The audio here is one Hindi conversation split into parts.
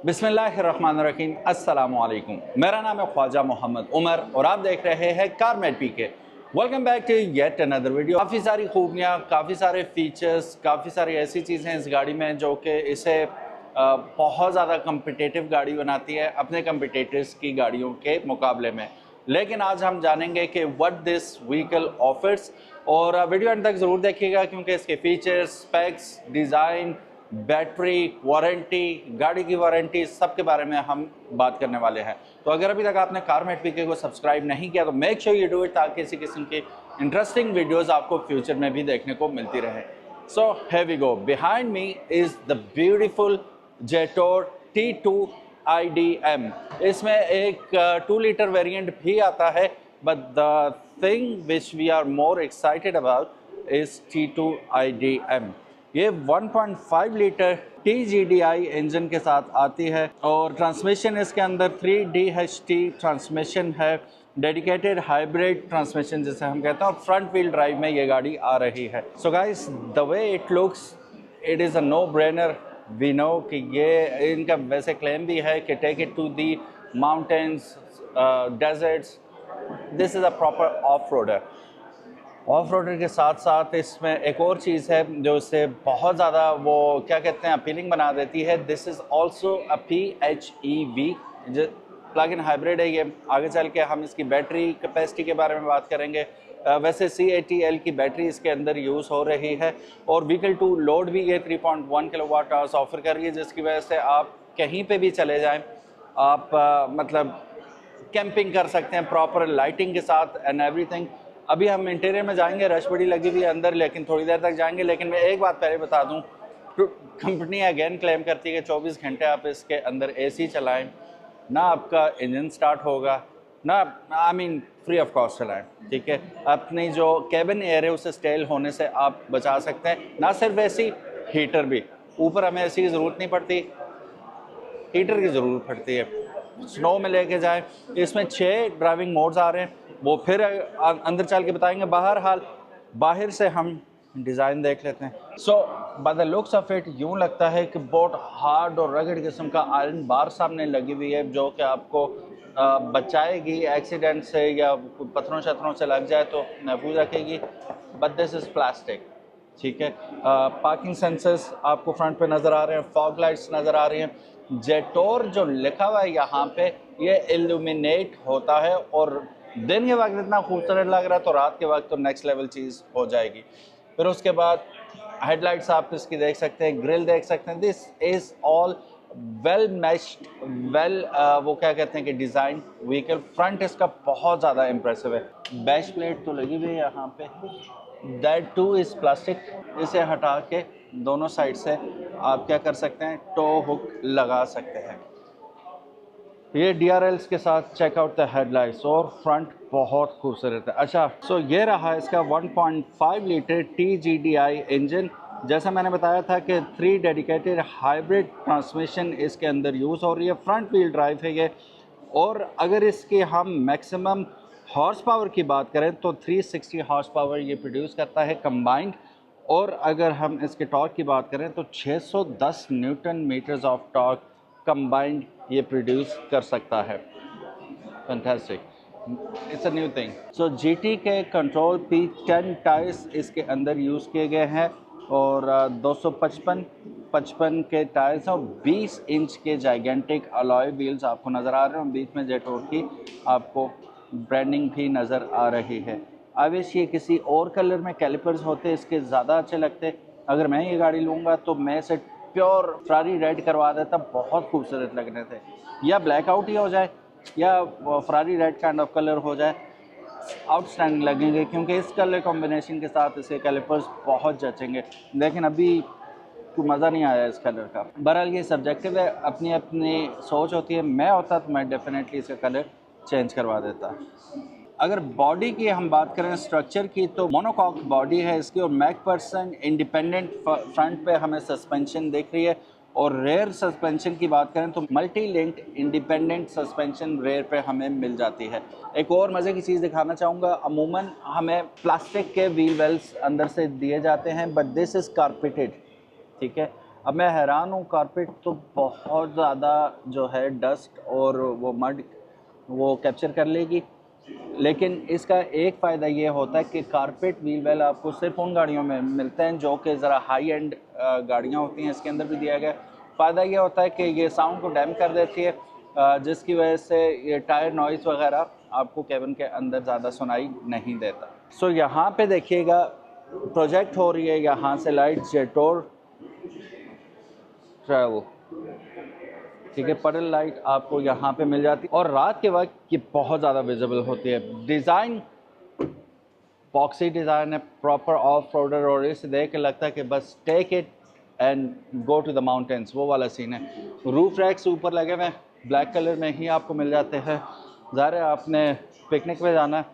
बिस्मिल्लाहिर्रहमानिर्रहीम, अस्सलामु अलैकुम। मेरा नाम है ख्वाजा मोहम्मद उमर और आप देख रहे हैं Carmate PK. Welcome back to yet another video. काफ़ी सारी खूबियाँ, काफ़ी सारे फीचर्स, काफ़ी सारी ऐसी चीज़ें हैं इस गाड़ी में जो कि इसे बहुत ज़्यादा कम्पिटिटिव गाड़ी बनाती है अपने कम्पिटिटर्स की गाड़ियों के मुकाबले में। लेकिन आज हम जानेंगे कि व्हाट दिस व्हीकल ऑफर्स, और वीडियो एंड तक ज़रूर देखिएगा क्योंकि इसके features, specs, design, battery, warranty, गाड़ी की वारंटी, सब के बारे में हम बात करने वाले हैं। तो अगर अभी तक आपने कारमेट पीके को सब्सक्राइब नहीं किया तो make sure you do it, ताकि इसी किस्म की इंटरेस्टिंग वीडियोस आपको फ्यूचर में भी देखने को मिलती रहे। So here we go. Behind me is the beautiful Jetour T2 IDM। इसमें एक 2 लीटर वेरिएंट भी आता है, but the thing which we are more excited about is T2 IDM। ये 1.5 लीटर TGDI इंजन के साथ आती है और ट्रांसमिशन इसके अंदर 3DHT ट्रांसमिशन है, डेडिकेटेड हाइब्रिड ट्रांसमिशन जिसे हम कहते हैं, और फ्रंट व्हील ड्राइव में ये गाड़ी आ रही है। So guys, the way it looks, it is a no brainer. We know कि ये इनका वैसे क्लेम भी है कि take it to the mountains, deserts, this is a proper off roader. Off roader के साथ साथ इसमें एक और चीज़ है जो इसे बहुत ज़्यादा वो क्या कहते हैं अपीलिंग बना देती है। This is also a PHEV जो प्लग इन हाइब्रिड है। ये आगे चल के हम इसकी बैटरी कैपेसिटी के बारे में बात करेंगे। वैसे CATL की बैटरी इसके अंदर यूज़ हो रही है और व्हीकल टू लोड भी ये 3.1 किलोवाट आवर्स ऑफर कर रही है, जिसकी वजह से आप कहीं पे भी चले जाएं, आप मतलब कैंपिंग कर सकते हैं प्रॉपर लाइटिंग के साथ एंड एवरीथिंग। अभी हम इंटीरियर में जाएंगे, रश बड़ी लगी हुई है अंदर, लेकिन थोड़ी देर तक जाएंगे। लेकिन मैं एक बात पहले बता दूं, कंपनी अगेन क्लेम करती है कि 24 घंटे आप इसके अंदर AC चलाएं, ना आपका इंजन स्टार्ट होगा, ना फ्री ऑफ कॉस्ट चलाएं, ठीक है। अपनी जो कैबिन एयर है उसे स्टेल होने से आप बचा सकते हैं। ना सिर्फ AC, हीटर भी। ऊपर हमें AC की ज़रूरत नहीं पड़ती, हीटर की ज़रूरत पड़ती है। स्नो में लेके जाएं। इसमें 6 ड्राइविंग मोड्स आ रहे हैं, वो फिर अंदर चल के बताएंगे। बाहर से हम डिज़ाइन देख लेते हैं। So by the looks of it यूँ लगता है कि बहुत हार्ड और रगड़ किस्म का आयरन बार सामने लगी हुई है, जो कि आपको बचाएगी एक्सीडेंट से, या पत्थरों शत्रों से लग जाए तो महफूज रखेगी। बट दिस इज़ प्लास्टिक, ठीक है। पार्किंग सेंसर्स आपको फ्रंट पे नज़र आ रहे हैं, फॉग लाइट्स नज़र आ रही हैं। जेटोर जो लिखा हुआ है यहाँ पे, ये इल्यूमिनेट होता है और दिन के वक्त इतना खूबसूरत लग रहा है तो रात के वक्त तो नेक्स्ट लेवल चीज़ हो जाएगी। फिर उसके बाद हेडलाइट्स आप इसकी देख सकते हैं, ग्रिल देख सकते हैं। This is all well matched, वो क्या कहते हैं कि डिज़ाइन व्हीकल। फ्रंट इसका बहुत ज़्यादा इम्प्रेसिव है। बैश प्लेट तो लगी हुई है यहाँ पे, दैट टू इज़ प्लास्टिक। इसे हटा के दोनों साइड से आप क्या कर सकते हैं, टो हुक लगा सकते हैं। ये DRLs के साथ चेकआउट द हेडलाइट्स, और फ्रंट बहुत खूबसूरत है। अच्छा, सो ये रहा इसका 1.5 लीटर TGDI इंजन। जैसा मैंने बताया था कि 3 डेडिकेटेड हाइब्रिड ट्रांसमिशन इसके अंदर यूज़ हो रही है। फ्रंट व्हील ड्राइव है ये, और अगर इसके हम मैक्सिमम हॉर्स पावर की बात करें तो 360 हॉर्स पावर ये प्रोड्यूस करता है कंबाइंड। और अगर हम इसके टॉर्क की बात करें तो 610 newton metres of torque combined ये प्रोड्यूस कर सकता है। Fantastic, it's a new thing. So GT के कंट्रोल P10 टायर्स इसके अंदर यूज़ किए गए हैं, और 255 के टायर्स हैं, और 20 इंच के जाइगेंटिक अलॉय व्हील्स आपको नज़र आ रहे हैं। बीच में जेटोर की आपको ब्रांडिंग भी नज़र आ रही है। आवेश ये किसी और कलर में कैलिपर्स होते इसके ज़्यादा अच्छे लगते। अगर मैं ये गाड़ी लूँगा तो मैं इसे प्योर फरारी रेड करवा देता, बहुत खूबसूरत लगने थे। या ब्लैकआउट ही हो जाए या Ferrari red kind of colour हो जाए, आउटस्टैंडिंग लगेंगे, क्योंकि इस कलर कॉम्बिनेशन के साथ इसके कैलिपर्स बहुत जचेंगे। लेकिन अभी कोई मज़ा नहीं आया इस कलर का। बहरहाल ये सब्जेक्टिव है, अपनी अपनी सोच होती है। मैं होता तो मैं डेफिनेटली इसका कलर चेंज करवा देता। अगर बॉडी की हम बात करें, स्ट्रक्चर की, तो मोनोकॉक बॉडी है इसकी, और मैकफर्सन इंडिपेंडेंट फ्रंट पे हमें सस्पेंशन दिख रही है। और रेयर सस्पेंशन की बात करें तो multi linked independent suspension rear पे हमें मिल जाती है। एक और मज़े की चीज़ दिखाना चाहूँगा, अमूमन हमें प्लास्टिक के व्हील वेल्स अंदर से दिए जाते हैं, बट दिस इज़ कारपेटेड, ठीक है। अब मैं हैरान हूँ, कारपेट तो बहुत ज़्यादा जो है डस्ट और वो मड वो कैप्चर कर लेगी, लेकिन इसका एक फ़ायदा ये होता है कि कारपेट व्हील वेल आपको सिर्फ उन गाड़ियों में मिलते हैं जो कि ज़रा हाई एंड गाड़ियाँ होती हैं। इसके अंदर भी दिया गया फ़ायदा ये होता है कि ये साउंड को डैम कर देती है, जिसकी वजह से ये टायर नॉइज़ वगैरह आपको केबिन के अंदर ज़्यादा सुनाई नहीं देता। सो यहाँ पे देखिएगा प्रोजेक्ट हो रही है यहाँ से लाइट जेटोर ट्रैवल, ठीक है। पैडल लाइट आपको यहाँ पे मिल जाती है और रात के वक्त ये बहुत ज़्यादा विजिबल होती है। डिज़ाइन बॉक्सी डिज़ाइन है, प्रॉपर ऑफ रोडर, और इसे देख के लगता है कि बस take it and go to the mountains, वो वाला सीन है। रूफ रैक्स ऊपर लगे हुए ब्लैक कलर में ही आपको मिल जाते हैं। ज़ाहिर है आपने पिकनिक पे जाना है,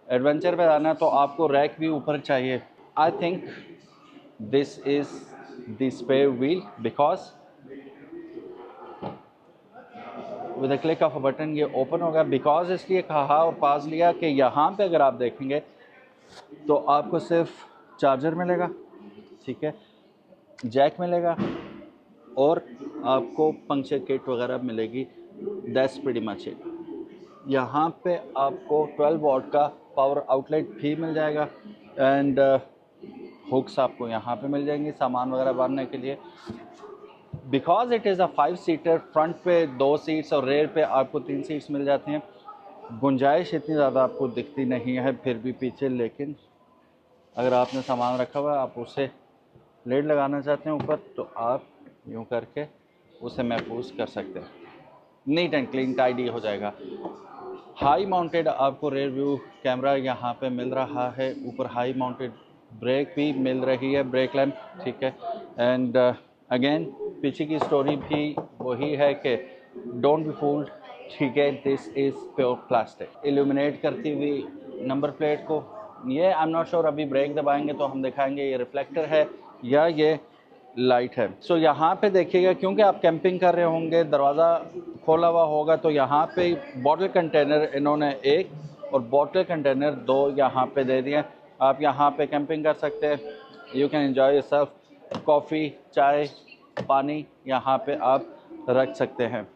एडवेंचर पे जाना है, तो आपको रैक भी ऊपर चाहिए। I think this is the spare wheel because with the click of a button ये ओपन होगा। बिकॉज इसलिए कहा और पास लिया कि यहाँ पे अगर आप देखेंगे तो आपको सिर्फ चार्जर मिलेगा, ठीक है, जैक मिलेगा और आपको पंक्चर किट वगैरह मिलेगी। That's pretty much it. यहाँ पे आपको 12 वॉट का पावर आउटलेट भी मिल जाएगा एंड हुक्स आपको यहाँ पे मिल जाएंगी सामान वगैरह बांधने के लिए। Because it is a 5 seater, front पे 2 सीट्स और रेयर पे आपको 3 सीट्स मिल जाती हैं। गुंजाइश इतनी ज़्यादा आपको दिखती नहीं है फिर भी पीछे, लेकिन अगर आपने सामान रखा हुआ है, आप उसे लेड लगाना चाहते हैं ऊपर, तो आप यूँ करके उसे महफूज कर सकते हैं। नीट एंड क्लीन टाइडी हो जाएगा। हाई माउंटेड आपको रेयर व्यू कैमरा यहाँ पे मिल रहा है, ऊपर हाई माउंटेड ब्रेक भी मिल रही है, ब्रेक लैम्प, ठीक है। एंड अगेन पीछे की स्टोरी भी वही है कि डोंट बी फूल्ड, ठीक है, this is pure plastic. Illuminate करती हुई नंबर प्लेट को, ये आई एम नॉट श्योर, अभी ब्रेक दबाएंगे तो हम दिखाएंगे ये रिफ्लेक्टर है या ये लाइट है। सो यहाँ पे देखिएगा, क्योंकि आप कैंपिंग कर रहे होंगे, दरवाज़ा खोला हुआ होगा, तो यहाँ पे बॉटल कंटेनर इन्होंने 1 और बॉटल कंटेनर 2 यहाँ पे दे दिए। आप यहाँ पे कैंपिंग कर सकते हैं, you can enjoy yourself. Coffee, चाय, पानी यहाँ पे आप रख सकते हैं।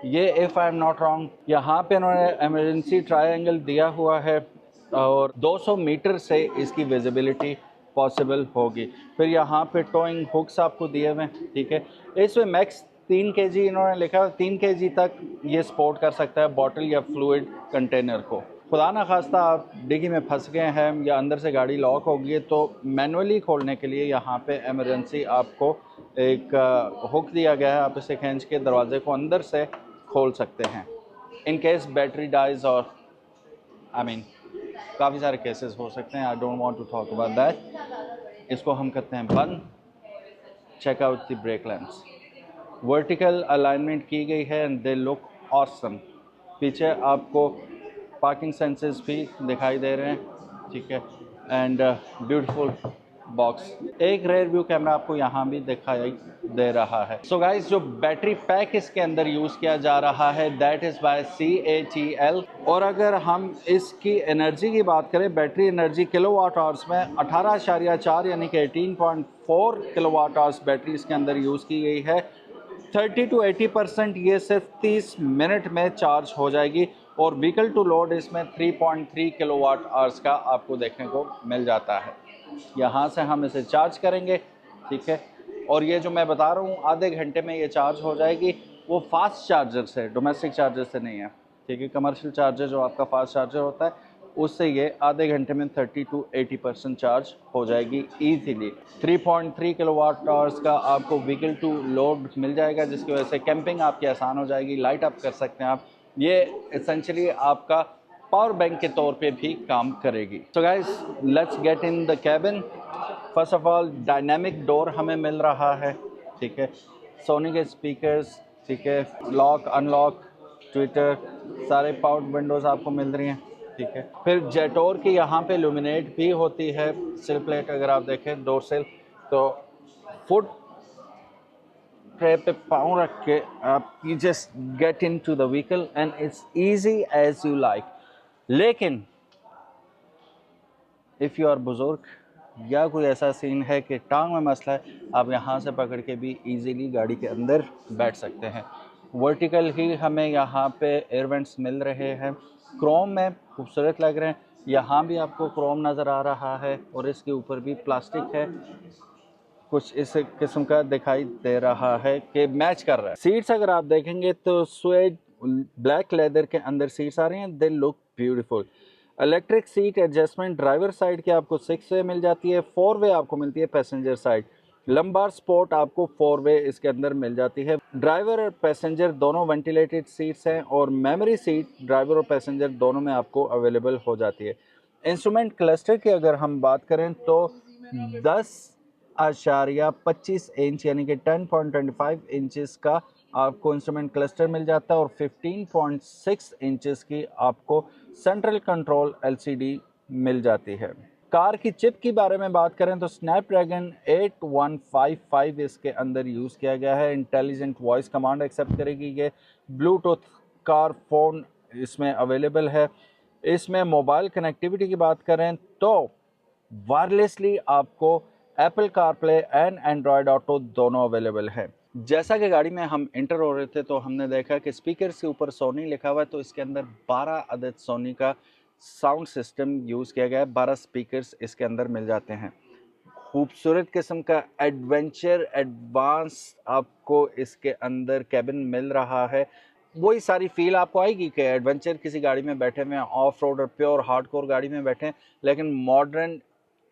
ये if I am not wrong यहाँ पे इन्होंने एमरजेंसी ट्रायंगल दिया हुआ है और 200 मीटर से इसकी विजिबिलिटी पॉसिबल होगी। फिर यहाँ पे टोइंग हुक्स आपको दिए हुए हैं, ठीक है। इसमें मैक्स 3 केजी इन्होंने लिखा है, 3 केजी तक ये सपोर्ट कर सकता है बॉटल या फ्लूइड कंटेनर को। खुदा ना खास्ता आप डिग्गी में फंस गए हैं या अंदर से गाड़ी लॉक हो गई है, तो मैनुअली खोलने के लिए यहाँ पे इमरजेंसी आपको एक हुक दिया गया है, आप इसे खींच के दरवाजे को अंदर से खोल सकते हैं। इन केस बैटरी डाइज और आई मीन काफ़ी सारे केसेस हो सकते हैं, I don't want to talk about that. इसको हम करते हैं बंद। Check out the brake lamps, vertical alignment की गई है एंड दे लुक ऑसम। पीछे आपको पार्किंग सेंसर्स भी दिखाई दे रहे हैं, ठीक है, एंड ब्यूटीफुल बॉक्स। एक रेयर व्यू कैमरा आपको यहाँ भी दिखाई दे रहा है। सो गाइस, जो बैटरी पैक इसके अंदर यूज़ किया जा रहा है दैट इज़ बाय CATL। और अगर हम इसकी एनर्जी की बात करें, बैटरी एनर्जी किलोवाट आवर्स में 18.4 यानी कि 18.4 किलोवाट आवर्स बैटरी इसके अंदर यूज़ की गई है। 30 to 80% ये सिर्फ 30 मिनट में चार्ज हो जाएगी और व्हीकल टू लोड इसमें 3.3 किलोवाट आवर्स का आपको देखने को मिल जाता है। यहाँ से हम इसे चार्ज करेंगे, ठीक है, और ये जो मैं बता रहा हूँ आधे घंटे में ये चार्ज हो जाएगी। वो फास्ट चार्जर से, डोमेस्टिक चार्जर से नहीं है, ठीक है। कमर्शियल चार्जर जो आपका फास्ट चार्जर होता है उससे ये आधे घंटे में 30 to 80% चार्ज हो जाएगी ईजीली। 3.3 किलोवाट आवर्स का आपको व्हीकल टू लोड मिल जाएगा, जिसकी वजह से कैंपिंग आपकी आसान हो जाएगी, लाइट अप कर सकते हैं आप। ये एसेंशियली आपका पावर बैंक के तौर पे भी काम करेगी। So guys, let's get in the cabin. First of all dynamic door हमें मिल रहा है, ठीक है, सोनी के स्पीकर्स, ठीक है, लॉक अनलॉक, ट्विटर, सारे पावर विंडोज़ आपको मिल रही हैं, ठीक है। फिर जेटोर की यहाँ पे लुमिनेट भी होती है सिल प्लेट, अगर आप देखें डोर सिल, तो फुट ट्रे पे पाँव रख के आप you just get into the vehicle and it's easy as you like. लेकिन इफ़ यू आर बुजुर्ग या कोई ऐसा सीन है कि टांग में मसला है, आप यहाँ से पकड़ के भी इजीली गाड़ी के अंदर बैठ सकते हैं। वर्टिकल ही हमें यहाँ पे एयर वेंट्स मिल रहे हैं, क्रोम में खूबसूरत लग रहे हैं। यहाँ भी आपको क्रोम नज़र आ रहा है और इसके ऊपर भी प्लास्टिक है, कुछ इस किस्म का दिखाई दे रहा है कि मैच कर रहा है। सीट्स अगर आप देखेंगे तो स्वेड ब्लैक लेदर के अंदर सीट्स आ रही हैं, they look beautiful. Electric seat adjustment driver side की आपको 6 वे मिल जाती है, 4 वे आपको मिलती है पैसेंजर साइड। लंबार स्पोर्ट आपको 4 वे इसके अंदर मिल जाती है। ड्राइवर और पैसेंजर दोनों वेंटिलेटेड सीट्स हैं और मेमोरी सीट ड्राइवर और पैसेंजर दोनों में आपको अवेलेबल हो जाती है। इंस्ट्रूमेंट क्लस्टर की अगर हम बात करें तो 10.25 इंच यानी कि 10.25 इंचेस का आपको इंस्ट्रूमेंट क्लस्टर मिल जाता है और 15.6 इंचेस की आपको सेंट्रल कंट्रोल एलसीडी मिल जाती है। कार की चिप के बारे में बात करें तो स्नैपड्रैगन 8155 इसके अंदर यूज़ किया गया है। इंटेलिजेंट वॉइस कमांड एक्सेप्ट करेगी ये। ब्लूटूथ कार फोन इसमें अवेलेबल है। इसमें मोबाइल कनेक्टिविटी की बात करें तो वायरलेसली आपको Apple CarPlay and Android auto दोनों अवेलेबल है। जैसा कि गाड़ी में हम इंटर हो रहे थे तो हमने देखा कि स्पीकर के ऊपर सोनी लिखा हुआ है, तो इसके अंदर 12 अदद सोनी का साउंड सिस्टम यूज़ किया गया है। 12 स्पीकर्स इसके अंदर मिल जाते हैं। खूबसूरत किस्म का एडवेंचर एडवांस आपको इसके अंदर कैबिन मिल रहा है। वही सारी फील आपको आएगी कि एडवेंचर किसी गाड़ी में बैठे हुए हैं, ऑफ रोड और प्योर हार्डकोर गाड़ी में बैठे हैं, लेकिन मॉडर्न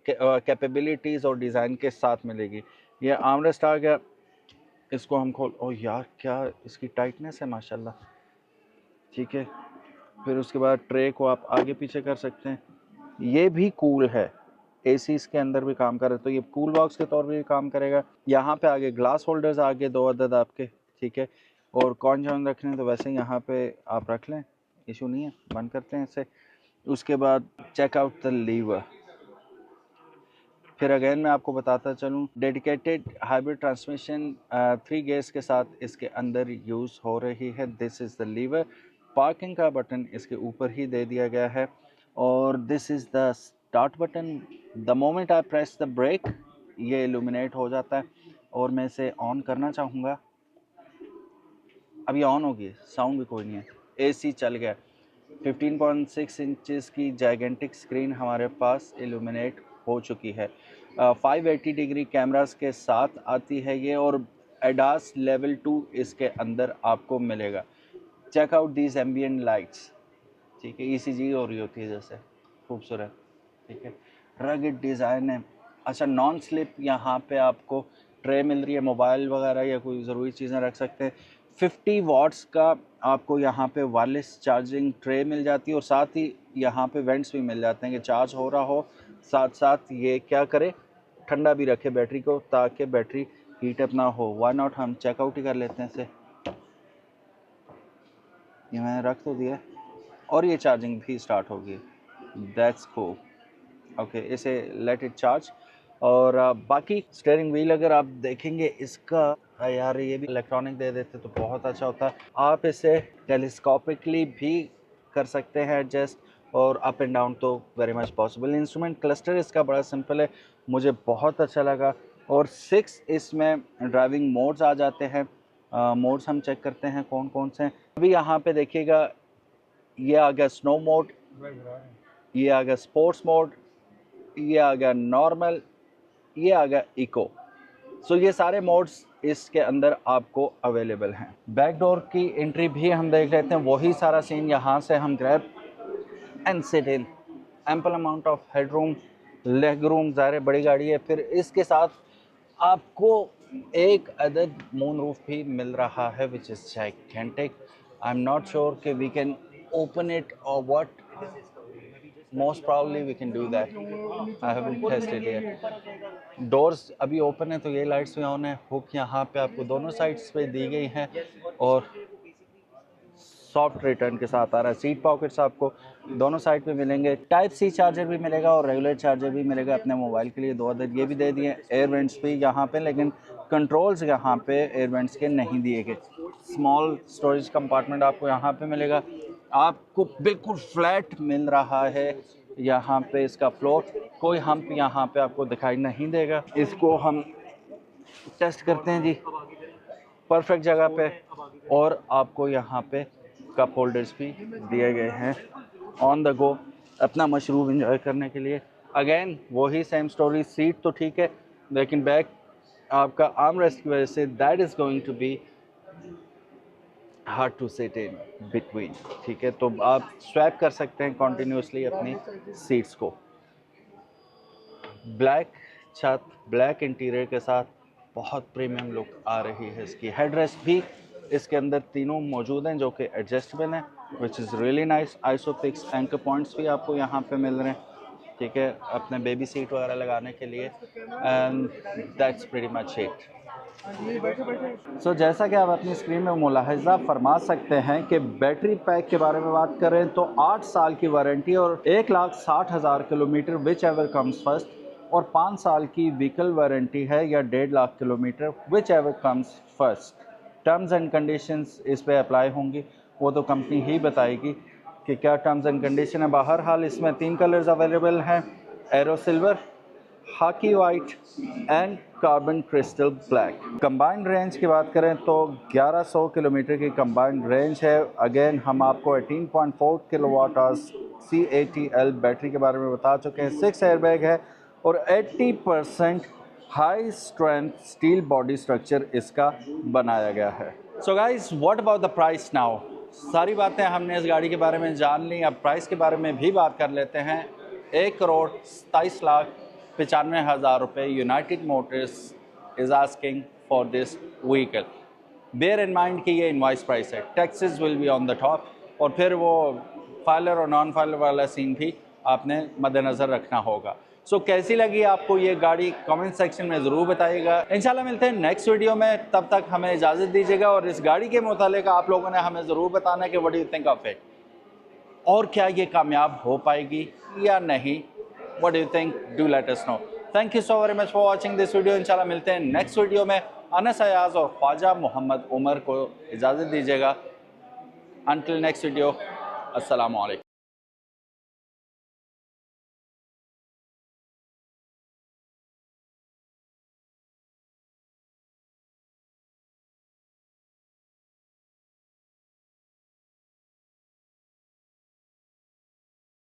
कैपेबिलिटीज़ और डिज़ाइन के साथ मिलेगी। ये आर्मरेस्ट आ गया, इसको हम खोल, ओ यार क्या इसकी टाइटनेस है माशाल्लाह। ठीक है, फिर उसके बाद ट्रे को आप आगे पीछे कर सकते हैं। ये भी कूल है, एसी इसके अंदर भी काम कर रहा है, तो ये कूल बॉक्स के तौर पे भी काम करेगा। यहाँ पे आगे ग्लास होल्डर्स आगे 2 अदद आपके, ठीक है। और कौन जॉन रखने हैं तो वैसे यहाँ पे आप रख लें, इशू नहीं है। बंद करते हैं इसे। उसके बाद चेक आउट द लीवर। फिर अगेन मैं आपको बताता चलूँ, डेडिकेटेड हाइब्रिड ट्रांसमिशन 3 गियर्स के साथ इसके अंदर यूज़ हो रही है। This is the lever. Parking का बटन इसके ऊपर ही दे दिया गया है और this is the start button. The moment I press the brake ये इल्यूमिनेट हो जाता है और मैं इसे ऑन करना चाहूँगा। अब ये ऑन होगी, साउंड भी कोई नहीं है, एसी चल गया। 15.6 इंचेस की जाइगेंटिक स्क्रीन हमारे पास इल्यूमिनेट हो चुकी है। 580 डिग्री कैमरास के साथ आती है ये और एडास लेवल 2 इसके अंदर आपको मिलेगा। Check out these ambient lights, ठीक है, ईसीजी हो रही होती है जैसे, खूबसूरत, ठीक है, रगड डिज़ाइन है। अच्छा, नॉन स्लिप यहाँ पे आपको ट्रे मिल रही है, मोबाइल वगैरह या कोई ज़रूरी चीज़ें रख सकते हैं। 50 वाट्स का आपको यहाँ पे वायरलेस चार्जिंग ट्रे मिल जाती है और साथ ही यहाँ पे वेंट्स भी मिल जाते हैं कि चार्ज हो रहा हो, साथ साथ ये क्या करे, ठंडा भी रखे बैटरी को ताकि बैटरी हीट अप ना हो। वाई नॉट हम चेकआउट ही कर लेते हैं इसे। ये मैंने रख तो दिया और ये चार्जिंग भी स्टार्ट होगी। That's cool. ओके, इसे लेट इट चार्ज। और बाकी स्टीयरिंग व्हील अगर आप देखेंगे इसका, यार ये भी इलेक्ट्रॉनिक दे देते तो बहुत अच्छा होता। आप इसे टेलीस्कोपिकली भी कर सकते हैं एडजस्ट, और अप एंड डाउन तो very much possible. Instrument cluster इसका बड़ा सिंपल है, मुझे बहुत अच्छा लगा। और 6 इसमें ड्राइविंग मोड्स आ जाते हैं। मोड्स हम चेक करते हैं कौन कौन से हैं। अभी यहाँ पे देखिएगा, ये आ गया स्नो मोड, ये आ गया स्पोर्ट्स मोड, ये आ गया नॉर्मल, ये आ गया इको। सो ये सारे मोड्स इसके अंदर आपको अवेलेबल हैं। बैक डोर की एंट्री भी हम देख लेते हैं, वही सारा सीन। यहाँ से हम grab and sit in, ample amount of headroom, leg room, ज़ाहिर बड़ी गाड़ी है। फिर इसके साथ आपको एक अदद मून रूफ भी मिल रहा है which is gigantic. I am not sure कि वी कैन ओपन इट और what, most probably we can do that. I haven't tested yet. Doors अभी ओपन है तो ये लाइट्स भी ऑन है। हुक यहाँ पे आपको दोनों साइड्स पे दी गई हैं और सॉफ्ट रिटर्न के साथ आ रहा है। सीट पॉकेट्स आपको दोनों साइड पे मिलेंगे। टाइप सी चार्जर भी मिलेगा और रेगुलर चार्जर भी मिलेगा अपने मोबाइल के लिए, 2 अदद ये भी दे दिए। एयर वेंट्स भी यहाँ पे, लेकिन कंट्रोल्स यहाँ पे एयर वेंट्स के नहीं दिए गए। स्मॉल स्टोरेज कंपार्टमेंट आपको यहाँ पे मिलेगा। आपको बिल्कुल फ्लैट मिल रहा है यहाँ पे इसका फ्लोर, कोई हम्प यहाँ पे आपको दिखाई नहीं देगा। इसको हम टेस्ट करते हैं जी, परफेक्ट जगह पे। और आपको यहाँ पे कप होल्डर्स भी दिए गए हैं ऑन द गो अपना मशरूब इंजॉय करने के लिए। अगेन वही सेम स्टोरी, सीट तो ठीक है लेकिन बैक आपका आर्म रेस्ट की वजह से that is going to be hard to sit in between. ठीक है, तो आप स्वैप कर सकते हैं कॉन्टीन्यूसली अपनी सीट्स को। ब्लैक छत, ब्लैक इंटीरियर के साथ बहुत प्रीमियम लुक आ रही है इसकी। हेडरेस्ट भी इसके अंदर तीनों मौजूद हैं जो कि एडजस्टेबल हैं, which is really nice. Isofix anchor points भी आपको यहाँ पे मिल रहे हैं, ठीक है, अपने बेबी सीट वगैरह लगाने के लिए। And that's pretty much it. So जैसा कि आप अपनी स्क्रीन में मुलाहिजा फरमा सकते हैं कि बैटरी पैक के बारे में बात करें तो 8 साल की वारंटी और 1,60,000 kilometre which ever comes first, और 5 साल की व्हीकल वारंटी है या 1.5 lakh kilometre which ever comes first. Terms and conditions इस पे अप्लाई होंगी, वो तो कंपनी ही बताएगी कि क्या टर्म्स एंड कंडीशन है। बहरहाल इसमें 3 कलर्स अवेलेबल हैं, arrow silver, hockey white and carbon crystal black. Combined range की बात करें तो 1100 किलोमीटर की कंबाइंड रेंज है। अगेन हम आपको 18.4 किलोवाट आवर्स CATL बैटरी के बारे में बता चुके हैं। 6 एयरबैग है और 80% high strength steel body structure इसका बनाया गया है। So guys, what about the price now? सारी बातें हमने इस गाड़ी के बारे में जान ली, अब प्राइस के बारे में भी बात कर लेते हैं। 1,27,95,000 रुपये United Motors is asking for this vehicle. Bear in mind कि ये इनवॉइस प्राइस है, taxes will be on the top, और फिर वो फाइलर और नॉन फाइलर वाला सीन भी आपने मद्देनज़र रखना होगा। सो कैसी लगी आपको ये गाड़ी, कमेंट सेक्शन में ज़रूर बताइएगा। इंशाल्लाह मिलते हैं नेक्स्ट वीडियो में, तब तक हमें इजाज़त दीजिएगा। और इस गाड़ी के मुतालिक आप लोगों ने हमें ज़रूर बताना कि what do you think of it, और क्या ये कामयाब हो पाएगी या नहीं। What do you think, do let us know. Thank you so very much for watching this video. इंशाल्लाह मिलते हैं नेक्स्ट वीडियो में। अनस अयाज और ख्वाजा मोहम्मद उमर को इजाज़त दीजिएगा। अंटिल नेक्स्ट वीडियो, अस्सलामु अलैकुम।